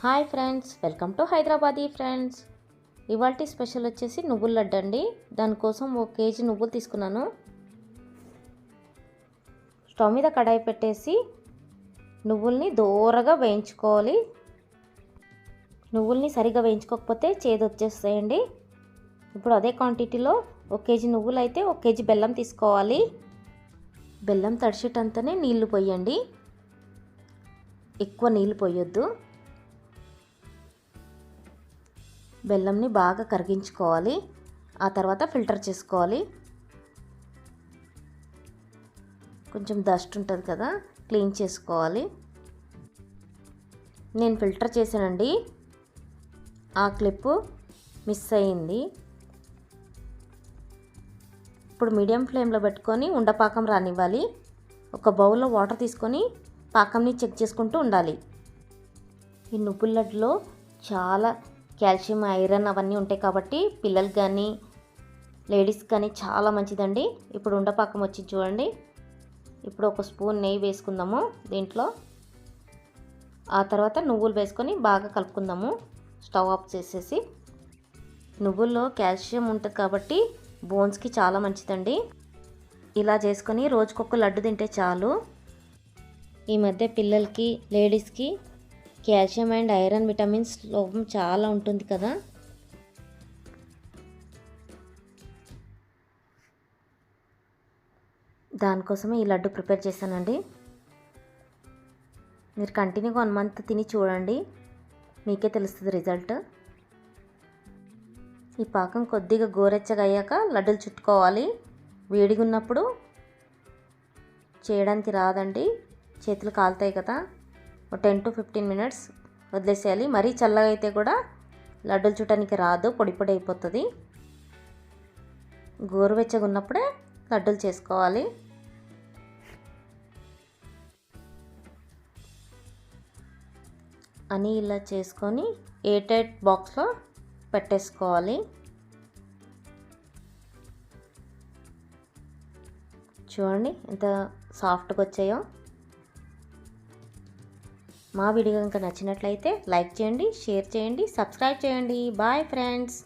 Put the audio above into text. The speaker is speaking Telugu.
Hi friends, welcome to Hyderabadi friends. ఇవాల్టి స్పెషల్ వచ్చేసి నువ్వుల లడ్డు అండి. దానికోసం 1 కేజీ నువ్వులు తీసుకున్నాను. స్టవ్ మీద కడాయి పెట్టేసి నువ్వుల్ని దోరగా వేయించుకోవాలి. నువ్వుల్ని సరిగా వేయించుకోకపోతే చేదు వచ్చేస్తాయండి. ఇప్పుడు అదే క్వాంటిటీలో 1 కేజీ నువ్వులు అయితే 1 కేజీ బెల్లం తీసుకోవాలి. బెల్లం తడిచేటంతనే నీళ్లు పోయండి, ఎక్కువ నీళ్లు పోయొద్దు. బెల్లంని బాగా కరిగించుకోవాలి. ఆ తర్వాత ఫిల్టర్ చేసుకోవాలి. కొంచెం డస్ట్ ఉంటుంది కదా, క్లీన్ చేసుకోవాలి. నేను ఫిల్టర్ చేశానండి, ఆ క్లిప్ మిస్ అయింది. ఇప్పుడు మీడియం ఫ్లేమ్లో పెట్టుకొని ఉండపాకం రానివ్వాలి. ఒక బౌల్లో వాటర్ తీసుకొని పాకంని చెక్ చేసుకుంటూ ఉండాలి. ఈ నువ్వుల లడ్డులో చాలా కాల్షియం, ఐరన్ అవన్నీ ఉంటాయి కాబట్టి పిల్లలకి కానీ లేడీస్కి కానీ చాలా మంచిదండి. ఇప్పుడు ఉండపాకం వచ్చి చూడండి. ఇప్పుడు 1 స్పూన్ నెయ్యి వేసుకుందాము దీంట్లో. ఆ తర్వాత నువ్వులు వేసుకొని బాగా కలుపుకుందాము. స్టవ్ ఆఫ్ చేసేసి, నువ్వుల్లో కాల్షియం ఉంటుంది కాబట్టి బోన్స్కి చాలా మంచిదండి. ఇలా చేసుకొని రోజుకొక లడ్డు తింటే చాలు. ఈ మధ్య పిల్లలకి, లేడీస్కి కాల్షియం అండ్ ఐరన్, విటమిన్స్ లోపం చాలా ఉంటుంది కదా. దానికోసమే ఈ లడ్డు ప్రిపేర్ చేశానండి. మీరు కంటిన్యూగా 1 మంత్ తిని చూడండి, మీకే తెలుస్తుంది రిజల్ట్. ఈ పాకం కొద్దిగా గోరెచ్చగా అయ్యాక లడ్డూలు చుట్టుకోవాలి. వేడిగా ఉన్నప్పుడు చేయడానికి రాదండి, చేతులు కాలుతాయి కదా. 10 to 15 మినిట్స్ వదిలేసేయాలి. మరీ చల్లగా అయితే కూడా లడ్డూలు చుట్టడానికి రాదు, పొడి పొడి అయిపోతుంది. గోరువెచ్చగా ఉన్నప్పుడే లడ్డూలు చేసుకోవాలి. అని ఇలా చేసుకొని ఎయిర్ టైట్ బాక్స్లో పెట్టేసుకోవాలి. చూడండి ఎంత సాఫ్ట్గా వచ్చాయో. మా వీడియో కనుక నచ్చినట్లయితే లైక్ చేయండి, షేర్ చేయండి, సబ్స్క్రైబ్ చేయండి. Bye friends.